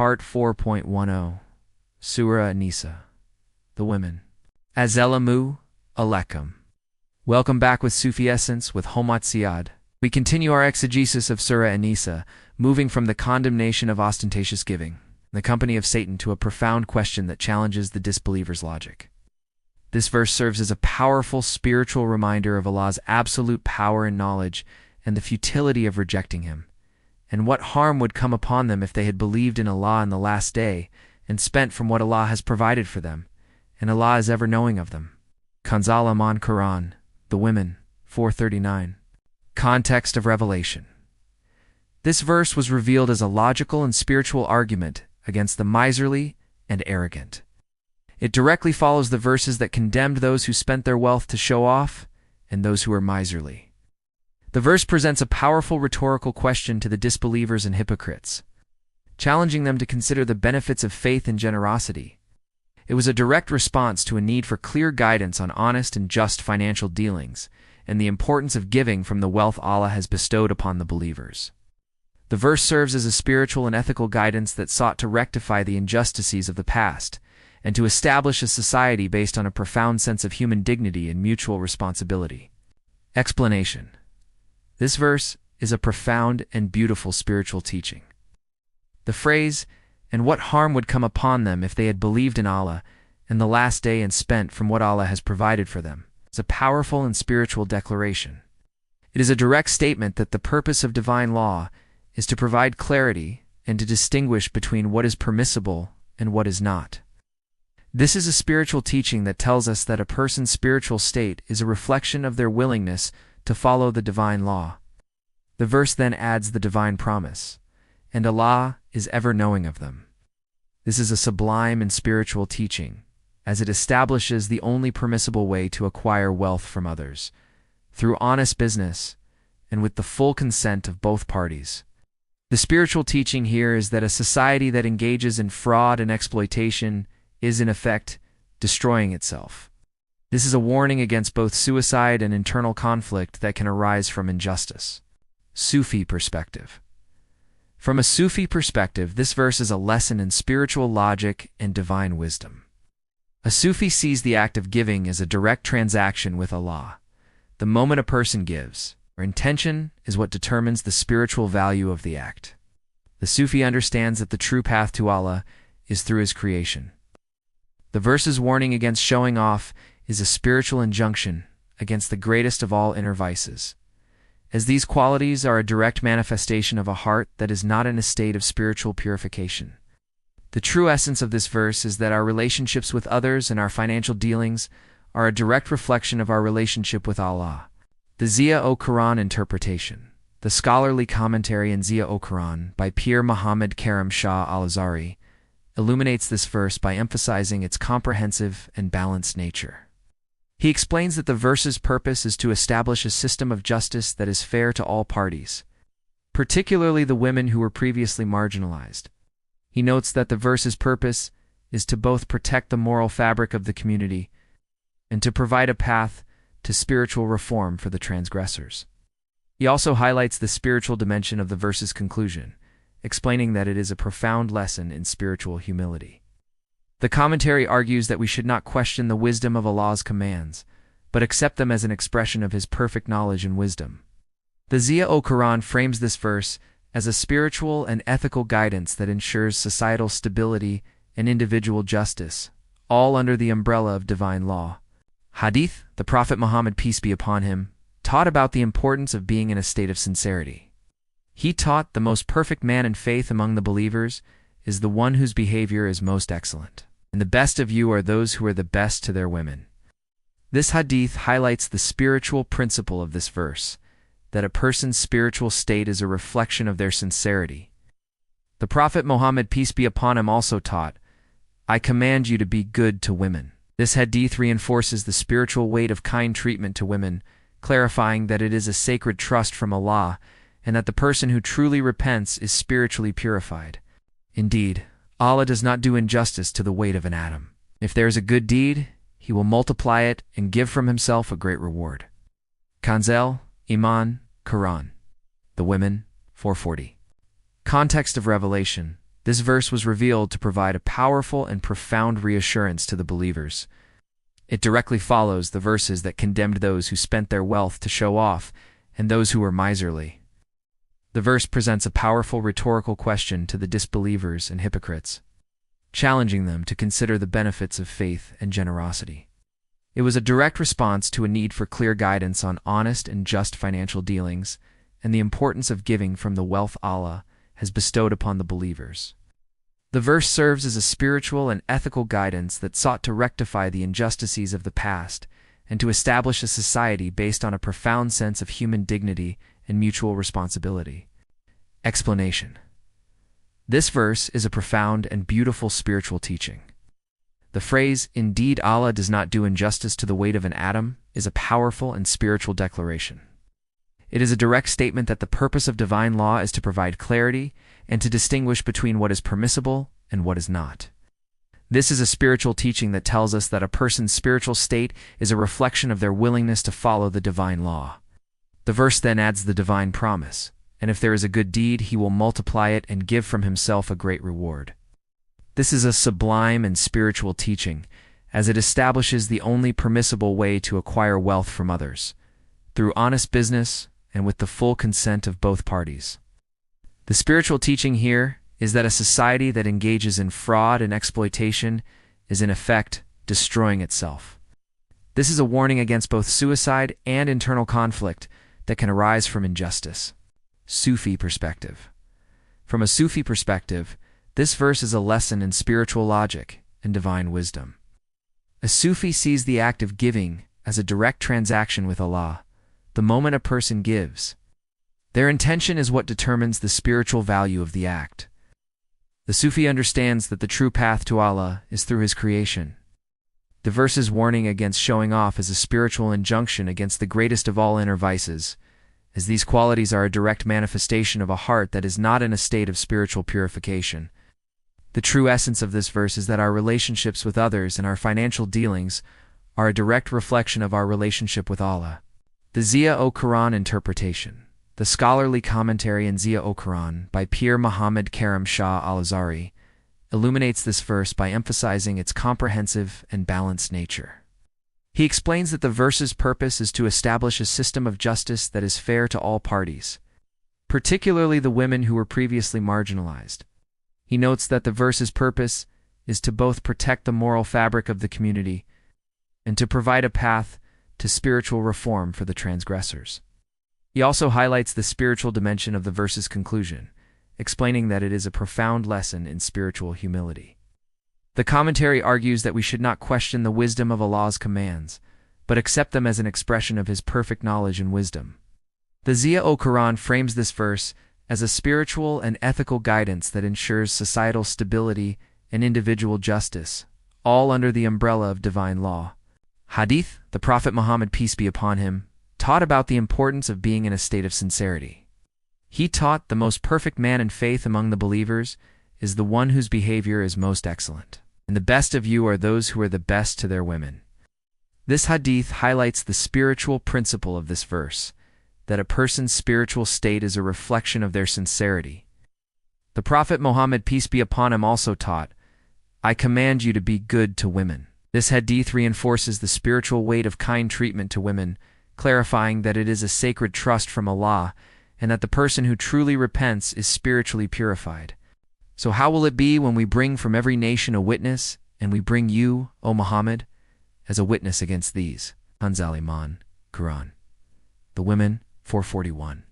Part 4.10, Surah An-Nisa, the women. Assalamu alaikum. Welcome back with Sufi Essence with Hammad Syed. We continue our exegesis of Surah An-Nisa, moving from the condemnation of ostentatious giving, the company of Satan, to a profound question that challenges the disbeliever's logic. This verse serves as a powerful spiritual reminder of Allah's absolute power and knowledge and the futility of rejecting Him, and what harm would come upon them if they had believed in Allah in the last day and spent from what Allah has provided for them, and Allah is ever knowing of them. Kanzul Iman Quran, the women, 439. Context of revelation. This verse was revealed as a logical and spiritual argument against the miserly and arrogant. It directly follows the verses that condemned those who spent their wealth to show off and those who were miserly. The verse presents a powerful rhetorical question to the disbelievers and hypocrites, challenging them to consider the benefits of faith and generosity. It was a direct response to a need for clear guidance on honest and just financial dealings and the importance of giving from the wealth Allah has bestowed upon the believers. The verse serves as a spiritual and ethical guidance that sought to rectify the injustices of the past and to establish a society based on a profound sense of human dignity and mutual responsibility. Explanation. This verse is a profound and beautiful spiritual teaching. The phrase, "and what harm would come upon them if they had believed in Allah in the last day and spent from what Allah has provided for them," is a powerful and spiritual declaration. It is a direct statement that the purpose of divine law is to provide clarity and to distinguish between what is permissible and what is not. This is a spiritual teaching that tells us that a person's spiritual state is a reflection of their willingness to follow the divine law. The verse then adds the divine promise, "and Allah is ever knowing of them." This is a sublime and spiritual teaching, as it establishes the only permissible way to acquire wealth from others, through honest business and with the full consent of both parties. The spiritual teaching here is that a society that engages in fraud and exploitation is, in effect, destroying itself. This is a warning against both suicide and internal conflict that can arise from injustice. Sufi perspective. From a Sufi perspective, this verse is a lesson in spiritual logic and divine wisdom. A Sufi sees the act of giving as a direct transaction with Allah. The moment a person gives, or intention, is what determines the spiritual value of the act. The Sufi understands that the true path to Allah is through His creation. The verse's warning against showing off is a spiritual injunction against the greatest of all inner vices, as these qualities are a direct manifestation of a heart that is not in a state of spiritual purification. The true essence of this verse is that our relationships with others and our financial dealings are a direct reflection of our relationship with Allah. The Ziya-o-Quran interpretation. The scholarly commentary in Ziya-o-Quran by Pir Muhammad Karim Shah al-Azhari illuminates this verse by emphasizing its comprehensive and balanced nature. He explains that the verse's purpose is to establish a system of justice that is fair to all parties, particularly the women who were previously marginalized. He notes that the verse's purpose is to both protect the moral fabric of the community and to provide a path to spiritual reform for the transgressors. He also highlights the spiritual dimension of the verse's conclusion, explaining that it is a profound lesson in spiritual humility. The commentary argues that we should not question the wisdom of Allah's commands, but accept them as an expression of His perfect knowledge and wisdom. The Ziya-o-Quran frames this verse as a spiritual and ethical guidance that ensures societal stability and individual justice, all under the umbrella of divine law. Hadith, the Prophet Muhammad, peace be upon him, taught about the importance of being in a state of sincerity. He taught the most perfect man in faith among the believers is the one whose behavior is most excellent, and the best of you are those who are the best to their women. This hadith highlights the spiritual principle of this verse, that a person's spiritual state is a reflection of their sincerity. The Prophet Muhammad, peace be upon him, also taught, "I command you to be good to women." This hadith reinforces the spiritual weight of kind treatment to women, clarifying that it is a sacred trust from Allah and that the person who truly repents is spiritually purified. Indeed, Allah does not do injustice to the weight of an atom. If there is a good deed, He will multiply it and give from Himself a great reward. Kanzul Iman Quran, the women, 440. Context of revelation. This verse was revealed to provide a powerful and profound reassurance to the believers. It directly follows the verses that condemned those who spent their wealth to show off and those who were miserly. The verse presents a powerful rhetorical question to the disbelievers and hypocrites, challenging them to consider the benefits of faith and generosity. It was a direct response to a need for clear guidance on honest and just financial dealings and the importance of giving from the wealth Allah has bestowed upon the believers. The verse serves as a spiritual and ethical guidance that sought to rectify the injustices of the past and to establish a society based on a profound sense of human dignity and mutual responsibility. Explanation. This verse is a profound and beautiful spiritual teaching. The phrase, "Indeed Allah does not do injustice to the weight of an atom," is a powerful and spiritual declaration. It is a direct statement that the purpose of divine law is to provide clarity and to distinguish between what is permissible and what is not. This is a spiritual teaching that tells us that a person's spiritual state is a reflection of their willingness to follow the divine law. The verse then adds the divine promise, "And if there is a good deed, he will multiply it and give from himself a great reward." This is a sublime and spiritual teaching, as it establishes the only permissible way to acquire wealth from others, through honest business and with the full consent of both parties. The spiritual teaching here is that a society that engages in fraud and exploitation is in effect destroying itself. This is a warning against both suicide and internal conflict that can arise from injustice. Sufi perspective. From a Sufi perspective, this verse is a lesson in spiritual logic and divine wisdom. A Sufi sees the act of giving as a direct transaction with Allah. The moment a person gives, their intention is what determines the spiritual value of the act. The Sufi understands that the true path to Allah is through His creation. The verse's warning against showing off is a spiritual injunction against the greatest of all inner vices, as these qualities are a direct manifestation of a heart that is not in a state of spiritual purification. The true essence of this verse is that our relationships with others and our financial dealings are a direct reflection of our relationship with Allah. The Ziya-o-Quran interpretation. The scholarly commentary in Ziya-o-Quran by Pir Muhammad Karim Shah al-Azhari illuminates this verse by emphasizing its comprehensive and balanced nature. He explains that the verse's purpose is to establish a system of justice that is fair to all parties, particularly the women who were previously marginalized. He notes that the verse's purpose is to both protect the moral fabric of the community and to provide a path to spiritual reform for the transgressors. He also highlights the spiritual dimension of the verse's conclusion, explaining that it is a profound lesson in spiritual humility. The commentary argues that we should not question the wisdom of Allah's commands, but accept them as an expression of His perfect knowledge and wisdom. The Ziya-o-Quran frames this verse as a spiritual and ethical guidance that ensures societal stability and individual justice, all under the umbrella of divine law. Hadith, the Prophet Muhammad, peace be upon him, taught about the importance of being in a state of sincerity. He taught the most perfect man in faith among the believers is the one whose behavior is most excellent, and the best of you are those who are the best to their women. This hadith highlights the spiritual principle of this verse, that a person's spiritual state is a reflection of their sincerity. The Prophet Muhammad, peace be upon him, also taught, "I command you to be good to women." This hadith reinforces the spiritual weight of kind treatment to women, clarifying that it is a sacred trust from Allah and that the person who truly repents is spiritually purified. So how will it be when we bring from every nation a witness, and we bring you, O Muhammad, as a witness against these? Kanzul Iman, Quran. The Women, 441.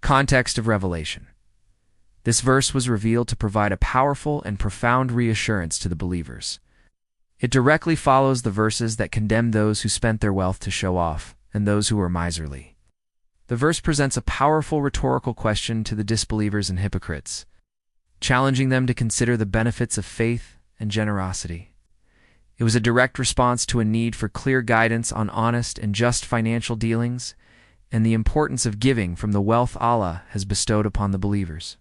Context of revelation. This verse was revealed to provide a powerful and profound reassurance to the believers. It directly follows the verses that condemn those who spent their wealth to show off and those who were miserly. The verse presents a powerful rhetorical question to the disbelievers and hypocrites, challenging them to consider the benefits of faith and generosity. It was a direct response to a need for clear guidance on honest and just financial dealings and the importance of giving from the wealth Allah has bestowed upon the believers.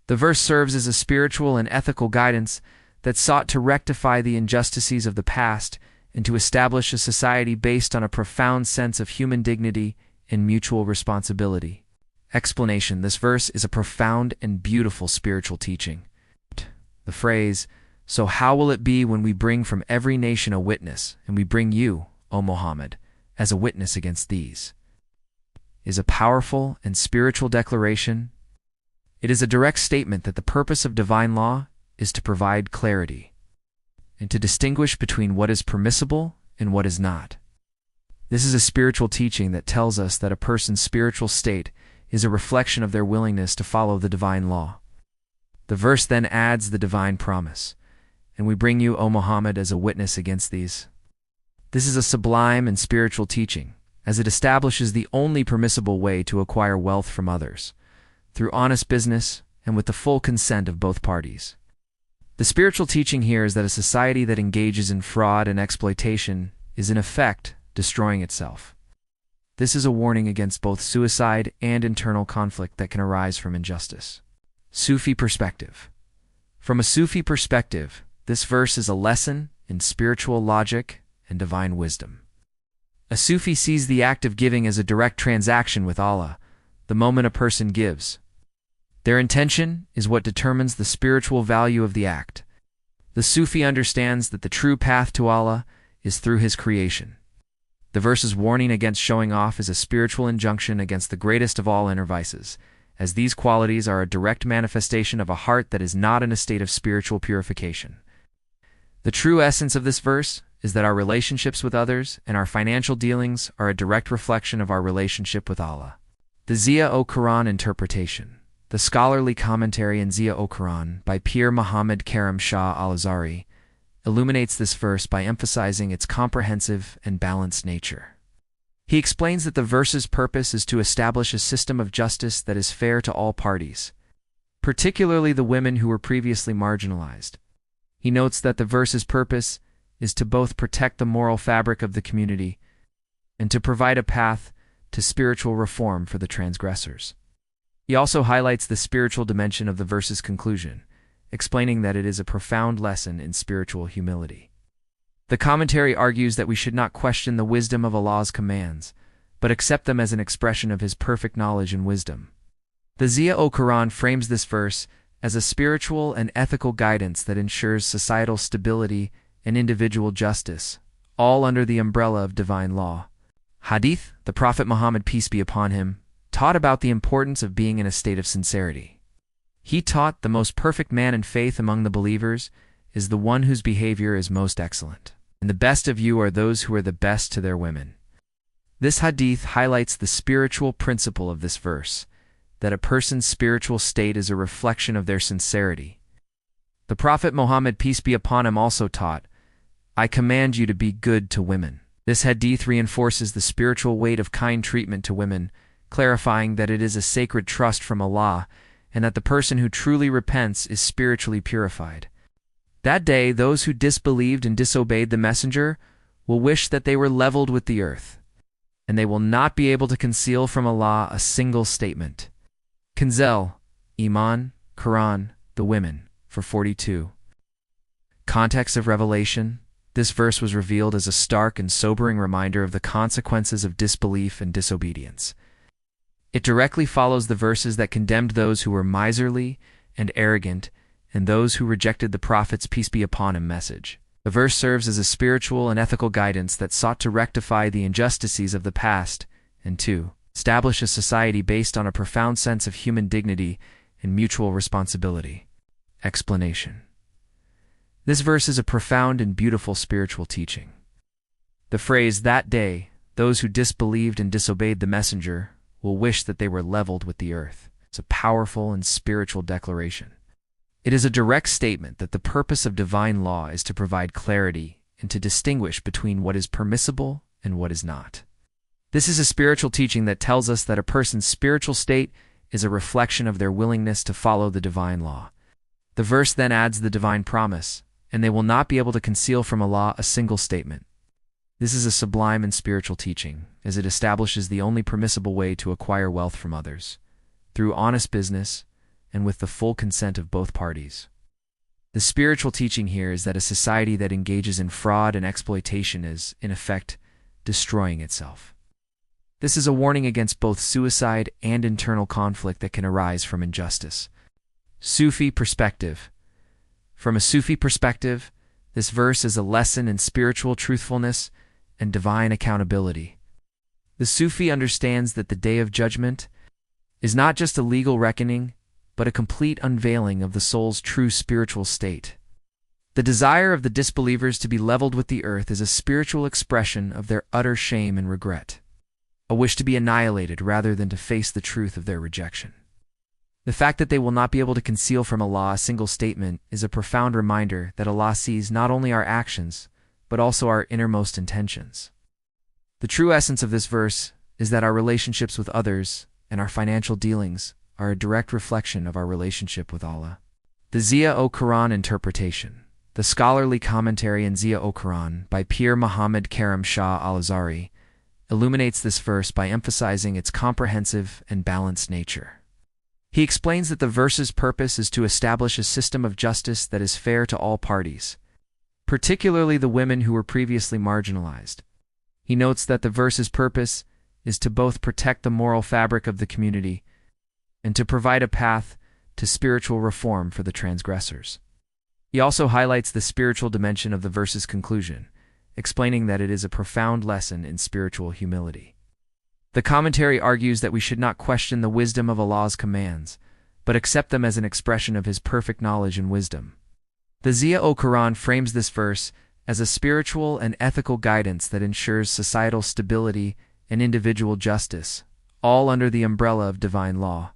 The verse serves as a spiritual and ethical guidance that sought to rectify the injustices of the past and to establish a society based on a profound sense of human dignity and mutual responsibility. Explanation. This verse is a profound and beautiful spiritual teaching. The phrase, "So how will it be when we bring from every nation a witness, and we bring you, O Muhammad, as a witness against these?" is a powerful and spiritual declaration. It is a direct statement that the purpose of divine law is to provide clarity and to distinguish between what is permissible and what is not. This is a spiritual teaching that tells us that a person's spiritual state is a reflection of their willingness to follow the divine law. The verse then adds the divine promise, "And we bring you, O Muhammad, as a witness against these." This is a sublime and spiritual teaching, as it establishes the only permissible way to acquire wealth from others, through honest business and with the full consent of both parties. The spiritual teaching here is that a society that engages in fraud and exploitation is in effect destroying itself. This is a warning against both suicide and internal conflict that can arise from injustice. Sufi perspective. From a Sufi perspective, this verse is a lesson in spiritual logic and divine wisdom. A Sufi sees the act of giving as a direct transaction with Allah, the moment a person gives. Their intention is what determines the spiritual value of the act. The Sufi understands that the true path to Allah is through His creation. The verse's warning against showing off is a spiritual injunction against the greatest of all inner vices, as these qualities are a direct manifestation of a heart that is not in a state of spiritual purification. The true essence of this verse is that our relationships with others and our financial dealings are a direct reflection of our relationship with Allah. The Ziya-o-Quran interpretation. The scholarly commentary in Ziya-o-Quran by Pir Muhammad Karim Shah al-Azhari illuminates this verse by emphasizing its comprehensive and balanced nature. He explains that the verse's purpose is to establish a system of justice that is fair to all parties, particularly the women who were previously marginalized. He notes that the verse's purpose is to both protect the moral fabric of the community and to provide a path to spiritual reform for the transgressors. He also highlights the spiritual dimension of the verse's conclusion, explaining that it is a profound lesson in spiritual humility. The commentary argues that we should not question the wisdom of Allah's commands, but accept them as an expression of His perfect knowledge and wisdom. The Ziya-o-Quran frames this verse as a spiritual and ethical guidance that ensures societal stability and individual justice, all under the umbrella of divine law. Hadith, the Prophet Muhammad, peace be upon him, taught about the importance of being in a state of sincerity. He taught the most perfect man in faith among the believers is the one whose behavior is most excellent, and the best of you are those who are the best to their women. This hadith highlights the spiritual principle of this verse, that a person's spiritual state is a reflection of their sincerity. The Prophet Muhammad, peace be upon him, also taught, "I command you to be good to women." This hadith reinforces the spiritual weight of kind treatment to women, clarifying that it is a sacred trust from Allah and that the person who truly repents is spiritually purified. That day, those who disbelieved and disobeyed the messenger will wish that they were leveled with the earth, and they will not be able to conceal from Allah a single statement. Kanzul Iman, Quran, the women, for 42. Context of revelation. This verse was revealed as a stark and sobering reminder of the consequences of disbelief and disobedience. It directly follows the verses that condemned those who were miserly and arrogant and those who rejected the Prophet's peace be upon him message. The verse serves as a spiritual and ethical guidance that sought to rectify the injustices of the past and to establish a society based on a profound sense of human dignity and mutual responsibility. Explanation. This verse is a profound and beautiful spiritual teaching. The phrase, "That day, those who disbelieved and disobeyed the messenger will wish that they were leveled with the earth," is a powerful and spiritual declaration. It is a direct statement that the purpose of divine law is to provide clarity and to distinguish between what is permissible and what is not. This is a spiritual teaching that tells us that a person's spiritual state is a reflection of their willingness to follow the divine law. The verse then adds the divine promise, "And they will not be able to conceal from Allah a single statement." This is a sublime and spiritual teaching, as it establishes the only permissible way to acquire wealth from others, through honest business and with the full consent of both parties. The spiritual teaching here is that a society that engages in fraud and exploitation is, in effect, destroying itself. This is a warning against both suicide and internal conflict that can arise from injustice. Sufi perspective. From a Sufi perspective, this verse is a lesson in spiritual truthfulness and divine accountability. The Sufi understands that the Day of Judgment is not just a legal reckoning, but a complete unveiling of the soul's true spiritual state. The desire of the disbelievers to be leveled with the earth is a spiritual expression of their utter shame and regret, a wish to be annihilated rather than to face the truth of their rejection. The fact that they will not be able to conceal from Allah a single statement is a profound reminder that Allah sees not only our actions, but also our innermost intentions. The true essence of this verse is that our relationships with others and our financial dealings are a direct reflection of our relationship with Allah. The Ziya-o-Quran interpretation. The scholarly commentary in Ziya-o-Quran by Pir Muhammad Karim Shah al-Azhari illuminates this verse by emphasizing its comprehensive and balanced nature. He explains that the verse's purpose is to establish a system of justice that is fair to all parties, particularly the women who were previously marginalized. He notes that the verse's purpose is to both protect the moral fabric of the community and to provide a path to spiritual reform for the transgressors. He also highlights the spiritual dimension of the verse's conclusion, explaining that it is a profound lesson in spiritual humility. The commentary argues that we should not question the wisdom of Allah's commands, but accept them as an expression of His perfect knowledge and wisdom. The Ziya-o-Quran frames this verse as a spiritual and ethical guidance that ensures societal stability and individual justice, all under the umbrella of divine law.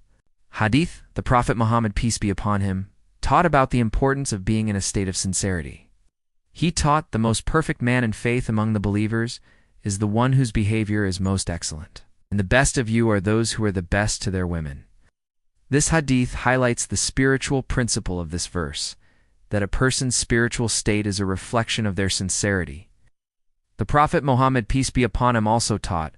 Hadith, the Prophet Muhammad, peace be upon him, taught about the importance of being in a state of sincerity. He taught the most perfect man in faith among the believers is the one whose behavior is most excellent, and the best of you are those who are the best to their women. This hadith highlights the spiritual principle of this verse, that a person's spiritual state is a reflection of their sincerity. The Prophet Muhammad, peace be upon him, also taught,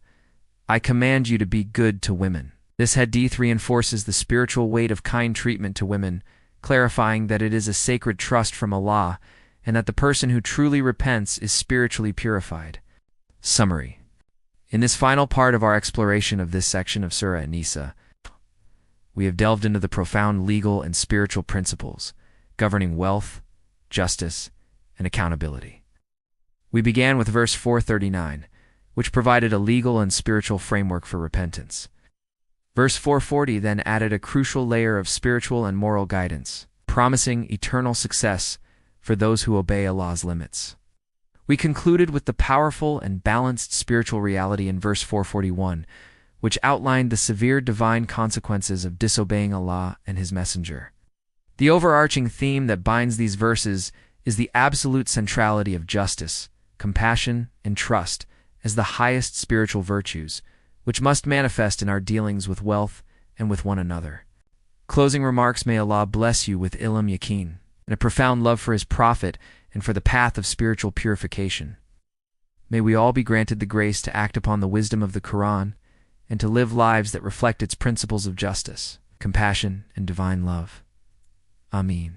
I command you to be good to women. This hadith reinforces the spiritual weight of kind treatment to women, clarifying that it is a sacred trust from Allah and that the person who truly repents is spiritually purified. Summary. In this final part of our exploration of this section of Surah An-Nisa, we have delved into the profound legal and spiritual principles governing wealth, justice, and accountability. We began with verse 439, which provided a legal and spiritual framework for repentance. Verse 440 then added a crucial layer of spiritual and moral guidance, promising eternal success for those who obey Allah's limits. We concluded with the powerful and balanced spiritual reality in verse 441, which outlined the severe divine consequences of disobeying Allah and His Messenger. The overarching theme that binds these verses is the absolute centrality of justice, compassion, and trust as the highest spiritual virtues, which must manifest in our dealings with wealth and with one another. Closing remarks. May Allah bless you with ilm yaqeen and a profound love for His Prophet and for the path of spiritual purification. May we all be granted the grace to act upon the wisdom of the Quran and to live lives that reflect its principles of justice, compassion, and divine love. Ameen.